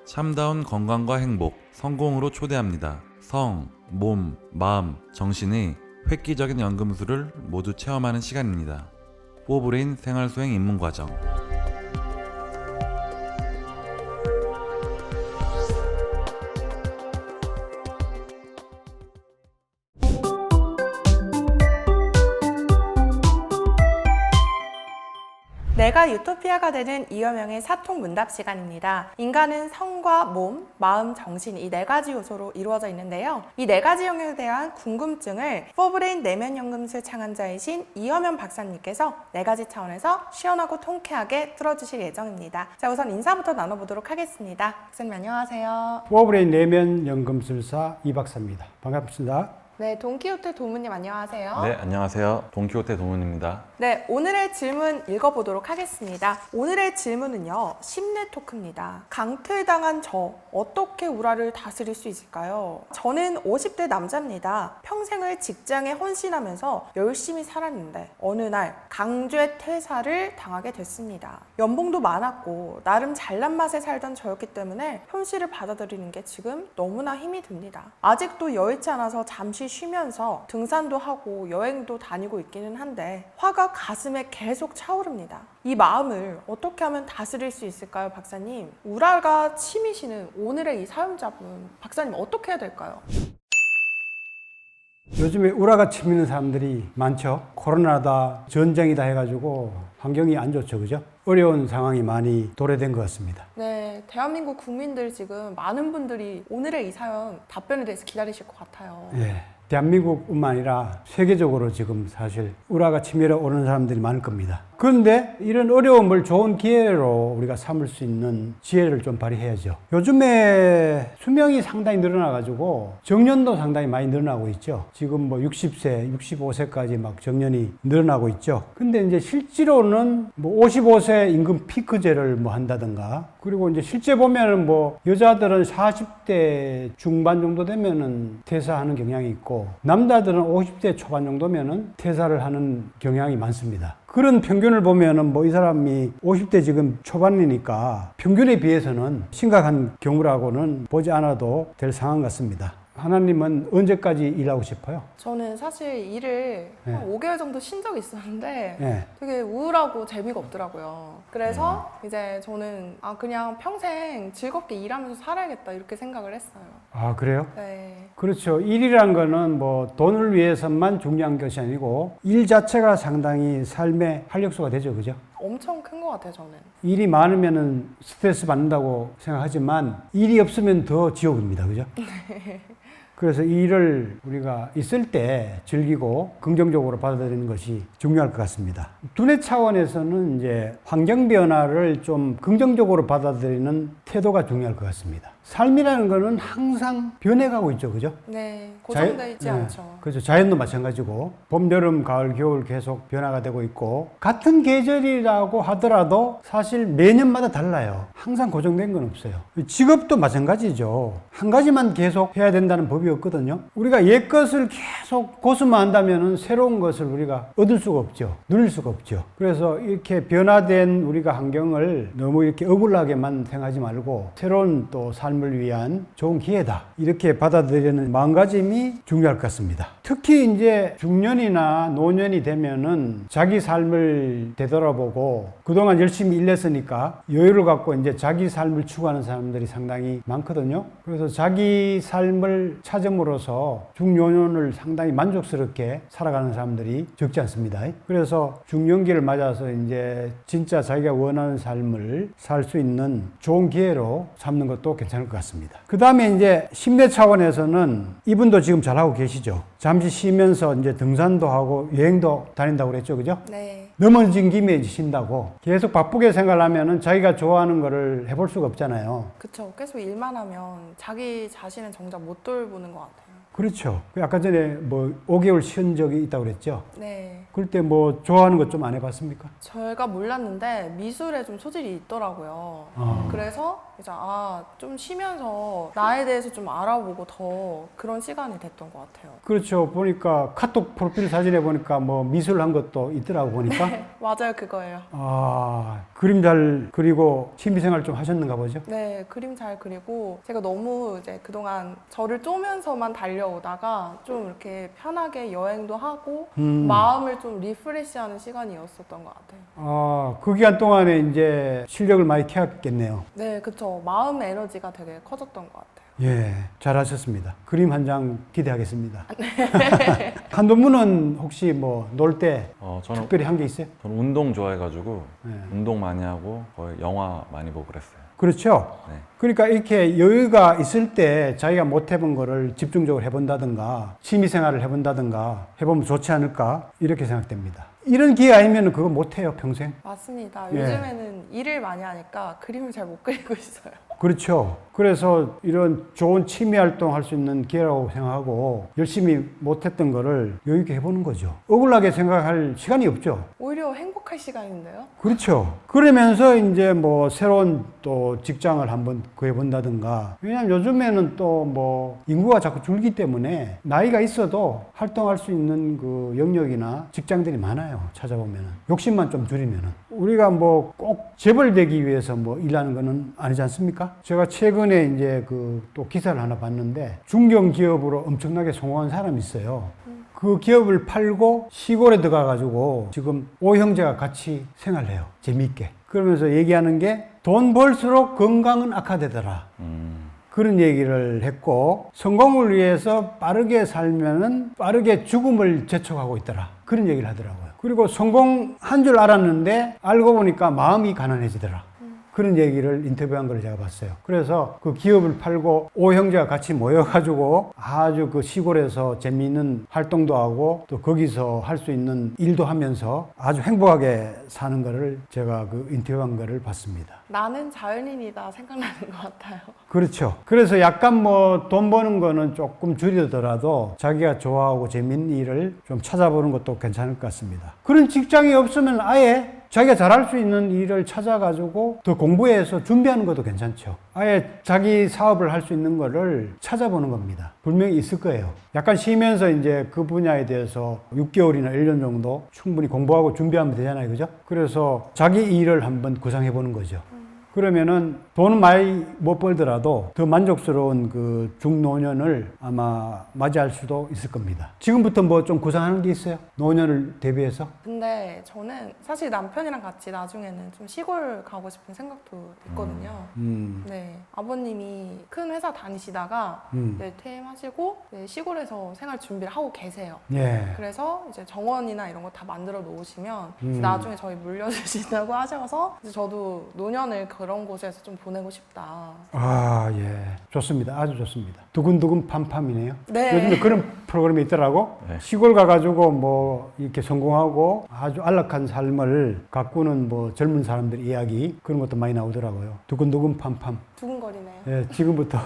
참다운 건강과 행복, 성공으로 초대합니다. 성, 몸, 마음, 정신의 획기적인 연금술을 모두 체험하는 시간입니다. 포브레인 생활수행 입문과정. 내가 유토피아가 되는 이여명의 사통문답 시간입니다. 인간은 성과 몸, 마음, 정신 이 네 가지 요소로 이루어져 있는데요. 이 네 가지 영역에 대한 궁금증을 포브레인 내면연금술 창안자이신 이여명 박사님께서 네 가지 차원에서 시원하고 통쾌하게 풀어주실 예정입니다. 자, 우선 인사부터 나눠보도록 하겠습니다. 박사님 안녕하세요. 포브레인 내면 연금술사 이 박사입니다. 반갑습니다. 네, 돈키호테 도무님 안녕하세요. 네, 안녕하세요. 돈키호테 도문입니다. 네, 오늘의 질문 읽어보도록 하겠습니다. 오늘의 질문은요, 심리 토크입니다. 강퇴당한 저, 어떻게 우라를 다스릴 수 있을까요? 저는 50대 남자입니다. 평생을 직장에 헌신하면서 열심히 살았는데 어느 날 강제 퇴사를 당하게 됐습니다. 연봉도 많았고 나름 잘난 맛에 살던 저였기 때문에 현실을 받아들이는 게 지금 너무나 힘이 듭니다. 아직도 여의치 않아서 잠시 쉬면서 등산도 하고 여행도 다니고 있기는 한데 화가 가슴에 계속 차오릅니다. 이 마음을 어떻게 하면 다스릴 수 있을까요, 박사님? 우라가 치미시는 오늘의 이 사연자분, 박사님 어떻게 해야 될까요? 요즘에 우라가 치미는 사람들이 많죠. 코로나다, 전쟁이다 해가지고 환경이 안 좋죠, 그죠? 어려운 상황이 많이 도래된 것 같습니다. 네, 대한민국 국민들 지금 많은 분들이 오늘의 이 사연 답변에 대해서 기다리실 것 같아요. 예. 대한민국뿐만 아니라 세계적으로 지금 사실 우라가 치밀어 오는 사람들이 많을 겁니다. 그런데 이런 어려움을 좋은 기회로 우리가 삼을 수 있는 지혜를 좀 발휘해야죠. 요즘에 수명이 상당히 늘어나가지고 정년도 상당히 많이 늘어나고 있죠. 지금 뭐 60세, 65세까지 막 정년이 늘어나고 있죠. 근데 이제 실제로는 뭐 55세 임금 피크제를 뭐 한다든가, 그리고 이제 실제 보면은 뭐 여자들은 40대 중반 정도 되면은 퇴사하는 경향이 있고 남자들은 50대 초반 정도면은 퇴사를 하는 경향이 많습니다. 그런 평균을 보면은 뭐 이 사람이 50대 지금 초반이니까 평균에 비해서는 심각한 경우라고는 보지 않아도 될 상황 같습니다. 하나님은 언제까지 일하고 싶어요? 저는 사실 일을 네. 한 5개월 정도 쉰 적이 있었는데 네. 되게 우울하고 재미가 없더라고요. 그래서 이제 저는 그냥 평생 즐겁게 일하면서 살아야겠다 이렇게 생각을 했어요. 아, 그래요? 네. 그렇죠. 일이란 거는 뭐 돈을 위해서만 중요한 것이 아니고 일 자체가 상당히 삶의 활력소가 되죠. 그죠? 엄청 큰 것 같아요, 저는. 일이 많으면은 스트레스 받는다고 생각하지만 일이 없으면 더 지옥입니다. 그죠? 그래서 이 일을 우리가 있을 때 즐기고 긍정적으로 받아들이는 것이 중요할 것 같습니다. 두뇌 차원에서는 이제 환경 변화를 좀 긍정적으로 받아들이는 태도가 중요할 것 같습니다. 삶이라는 거는 항상 변해가고 있죠. 그죠? 네, 고정되어 있지 않죠. 그렇죠. 자연도 마찬가지고 봄, 여름, 가을, 겨울 계속 변화가 되고 있고 같은 계절이라고 하더라도 사실 매년마다 달라요. 항상 고정된 건 없어요. 직업도 마찬가지죠. 한 가지만 계속 해야 된다는 법이 없거든요. 우리가 옛 것을 계속 고수만 한다면 새로운 것을 우리가 얻을 수가 없죠. 누릴 수가 없죠. 그래서 이렇게 변화된 우리가 환경을 너무 이렇게 억울하게만 생각하지 말고 새로운 또 삶을 위한 좋은 기회다, 이렇게 받아들이는 마음가짐이 중요할 것 같습니다. 특히 이제 중년이나 노년이 되면은 자기 삶을 되돌아보고 그동안 열심히 일했으니까 여유를 갖고 이제 자기 삶을 추구하는 사람들이 상당히 많거든요. 그래서 자기 삶을 찾음으로써 중노년을 상당히 만족스럽게 살아가는 사람들이 적지 않습니다. 그래서 중년기를 맞아서 이제 진짜 자기가 원하는 삶을 살 수 있는 좋은 기회로 삼는 것도 괜찮을 것 같습니다. 그 다음에 이제 심리 차원에서는 이분도 지금 잘하고 계시죠. 잠시 쉬면서 이제 등산도 하고 여행도 다닌다고 그랬죠. 그죠? 네. 넘어진 김에 쉰다고. 계속 바쁘게 생활하면은 자기가 좋아하는 거를 해볼 수가 없잖아요. 그쵸. 계속 일만 하면 자기 자신은 정작 못 돌보는 것 같아요. 그렇죠. 아까 전에 뭐 5개월 쉬은 적이 있다고 그랬죠. 네. 그럴 때 뭐 좋아하는 것 좀 안 해봤습니까? 제가 몰랐는데 미술에 좀 소질이 있더라고요. 그래서 이제 좀 쉬면서 나에 대해서 좀 알아보고 더 그런 시간이 됐던 것 같아요. 그렇죠. 보니까 카톡 프로필 사진에 보니까 뭐 미술 한 것도 있더라고 보니까. 네, 맞아요, 그거예요. 그림 잘 그리고 취미생활 좀 하셨는가 보죠? 네, 그림 잘 그리고 제가 너무 이제 그동안 저를 쪼면서만 달려오다가 좀 이렇게 편하게 여행도 하고 마음을 좀 리프레시하는 시간이었었던 것 같아요. 그 기간 동안에 이제 실력을 많이 키웠겠네요. 네, 그쵸. 마음 에너지가 되게 커졌던 것 같아요. 예, 잘하셨습니다. 그림 한 장 기대하겠습니다. 한동문은 혹시 뭐 놀 때 저는 특별히 한 게 있어요? 운동 좋아해가지고 네. 운동 많이 하고 거의 영화 많이 보고 그랬어요. 그렇죠. 네. 그러니까 이렇게 여유가 있을 때 자기가 못 해본 거를 집중적으로 해본다든가 취미생활을 해본다든가 해보면 좋지 않을까 이렇게 생각됩니다. 이런 기회 아니면 그거 못해요 평생. 맞습니다. 예. 요즘에는 일을 많이 하니까 그림을 잘 못 그리고 있어요. 그렇죠. 그래서 이런 좋은 취미 활동 할 수 있는 기회라고 생각하고 열심히 못했던 거를 여유 있게 해보는 거죠. 억울하게 생각할 시간이 없죠. 오히려 행복할 시간인데요. 그렇죠. 그러면서 이제 뭐 새로운 또 직장을 한번 구해본다든가. 왜냐하면 요즘에는 또 뭐 인구가 자꾸 줄기 때문에 나이가 있어도 활동할 수 있는 그 영역이나 직장들이 많아요. 찾아보면은. 욕심만 좀 줄이면은. 우리가 뭐 꼭 재벌되기 위해서 뭐 일하는 거는 아니지 않습니까? 제가 최근에 이제 그 또 기사를 하나 봤는데 중견기업으로 엄청나게 성공한 사람이 있어요. 그 기업을 팔고 시골에 들어가가지고 지금 5형제가 같이 생활해요. 재미있게. 그러면서 얘기하는 게 돈 벌수록 건강은 악화되더라. 그런 얘기를 했고 성공을 위해서 빠르게 살면은 빠르게 죽음을 재촉하고 있더라. 그런 얘기를 하더라고요. 그리고 성공한 줄 알았는데 알고 보니까 마음이 가난해지더라. 그런 얘기를 인터뷰한 걸 제가 봤어요. 그래서 그 기업을 팔고 5형제가 같이 모여가지고 아주 그 시골에서 재미있는 활동도 하고 또 거기서 할 수 있는 일도 하면서 아주 행복하게 사는 거를 제가 그 인터뷰한 거를 봤습니다. 나는 자연인이다 생각나는 것 같아요. 그렇죠. 그래서 약간 뭐 돈 버는 거는 조금 줄이더라도 자기가 좋아하고 재밌는 일을 좀 찾아보는 것도 괜찮을 것 같습니다. 그런 직장이 없으면 아예 자기가 잘할 수 있는 일을 찾아가지고 더 공부해서 준비하는 것도 괜찮죠. 아예 자기 사업을 할 수 있는 거를 찾아보는 겁니다. 분명히 있을 거예요. 약간 쉬면서 이제 그 분야에 대해서 6개월이나 1년 정도 충분히 공부하고 준비하면 되잖아요. 그죠? 그래서 자기 일을 한번 구상해 보는 거죠. 그러면은 돈은 많이 못 벌더라도 더 만족스러운 그 중노년을 아마 맞이할 수도 있을 겁니다. 지금부터 뭐 좀 구상하는 게 있어요? 노년을 대비해서? 근데 저는 사실 남편이랑 같이 나중에는 좀 시골 가고 싶은 생각도 있거든요. 네, 아버님이 큰 회사 다니시다가 네, 퇴임하시고 네, 시골에서 생활 준비를 하고 계세요. 예. 그래서 이제 정원이나 이런 거 다 만들어 놓으시면 나중에 저희 물려주신다고 하셔서 이제 저도 노년을 그런 곳에서 좀 보내고 싶다. 예. 좋습니다. 아주 좋습니다. 두근두근 팜팜이네요. 네. 요즘에 그런 프로그램이 있더라고. 네. 시골 가가지고 뭐 이렇게 성공하고 아주 안락한 삶을 가꾸는 뭐 젊은 사람들 이야기 그런 것도 많이 나오더라고요. 두근두근 팜팜. 두근거리네요. 예, 지금부터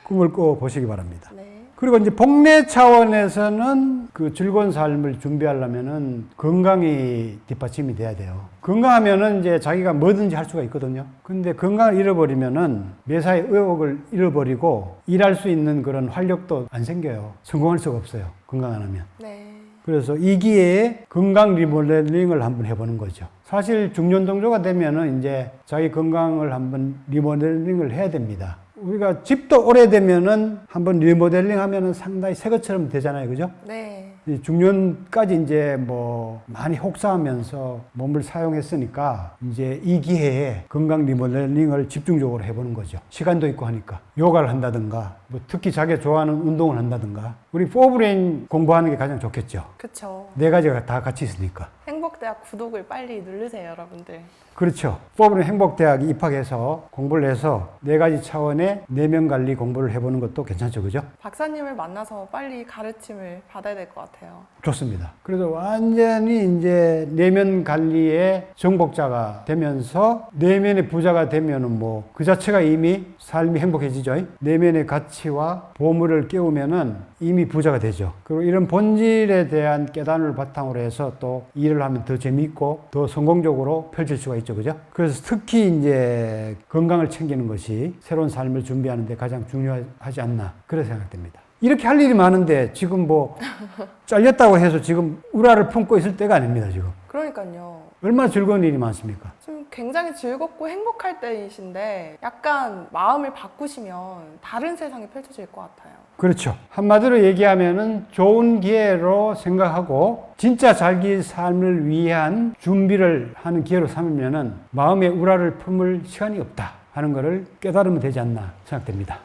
꿈을 꿔 보시기 바랍니다. 네. 그리고 이제 복내 차원에서는 그 즐거운 삶을 준비하려면은 건강이 뒷받침이 돼야 돼요. 건강하면은 이제 자기가 뭐든지 할 수가 있거든요. 근데 건강을 잃어버리면은 매사에 의욕을 잃어버리고 일할 수 있는 그런 활력도 안 생겨요. 성공할 수가 없어요. 건강 안 하면. 네. 그래서 이 기회에 건강 리모델링을 한번 해보는 거죠. 사실 중년동조가 되면은 이제 자기 건강을 한번 리모델링을 해야 됩니다. 우리가 집도 오래되면은 한번 리모델링 하면은 상당히 새 것처럼 되잖아요. 그죠? 네. 이 중년까지 이제 뭐 많이 혹사하면서 몸을 사용했으니까 이제 이 기회에 건강 리모델링을 집중적으로 해보는 거죠. 시간도 있고 하니까. 요가를 한다든가, 뭐 특히 자기가 좋아하는 운동을 한다든가. 우리 포브레인 공부하는 게 가장 좋겠죠. 그쵸. 네 가지가 다 같이 있으니까. 행복대학 구독을 빨리 누르세요, 여러분들. 그렇죠. 포브레인 행복대학에 입학해서 공부를 해서 네 가지 차원의 내면 관리 공부를 해보는 것도 괜찮죠. 그죠? 박사님을 만나서 빨리 가르침을 받아야 될 것 같아요. 같아요. 좋습니다. 그래서 완전히 이제 내면 관리의 정복자가 되면서 내면의 부자가 되면은 뭐 그 자체가 이미 삶이 행복해지죠. 내면의 가치와 보물을 깨우면은 이미 부자가 되죠. 그리고 이런 본질에 대한 깨달음을 바탕으로 해서 또 일을 하면 더 재미있고 더 성공적으로 펼칠 수가 있죠. 그죠? 그래서 특히 이제 건강을 챙기는 것이 새로운 삶을 준비하는 데 가장 중요하지 않나 그렇게 생각됩니다. 이렇게 할 일이 많은데 지금 뭐 잘렸다고 해서 지금 우라를 품고 있을 때가 아닙니다, 지금. 그러니까요. 얼마나 즐거운 일이 많습니까? 지금 굉장히 즐겁고 행복할 때이신데 약간 마음을 바꾸시면 다른 세상이 펼쳐질 것 같아요. 그렇죠. 한마디로 얘기하면은 좋은 기회로 생각하고 진짜 자기 삶을 위한 준비를 하는 기회로 삼으면은 마음의 우라를 품을 시간이 없다 하는 것을 깨달으면 되지 않나 생각됩니다.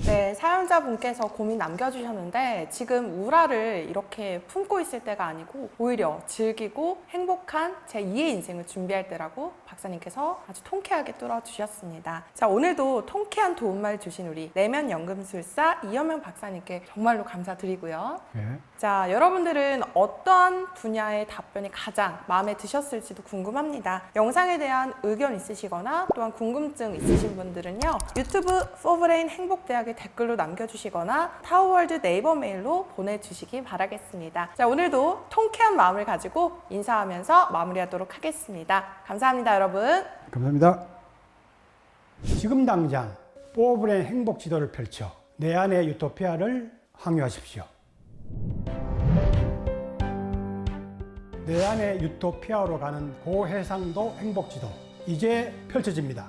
네, 사연자분께서 고민 남겨주셨는데 지금 우라를 이렇게 품고 있을 때가 아니고 오히려 즐기고 행복한 제2의 인생을 준비할 때라고 박사님께서 아주 통쾌하게 뚫어주셨습니다. 자, 오늘도 통쾌한 도움말 주신 우리 내면 연금술사 이현명 박사님께 정말로 감사드리고요. 예. 자, 여러분들은 어떠한 분야의 답변이 가장 마음에 드셨을지도 궁금합니다. 영상에 대한 의견 있으시거나 또한 궁금증 있으신 분들은요, 유튜브 포브레인 행복대학에 댓글로 남겨주시거나 타워월드 네이버 메일로 보내주시기 바라겠습니다. 자, 오늘도 통쾌한 마음을 가지고 인사하면서 마무리하도록 하겠습니다. 감사합니다, 여러분. 감사합니다. 지금 당장 포브레인 행복 지도를 펼쳐 내 안의 유토피아를 항유하십시오. 내 안의 유토피아로 가는 고해상도 행복 지도 이제 펼쳐집니다.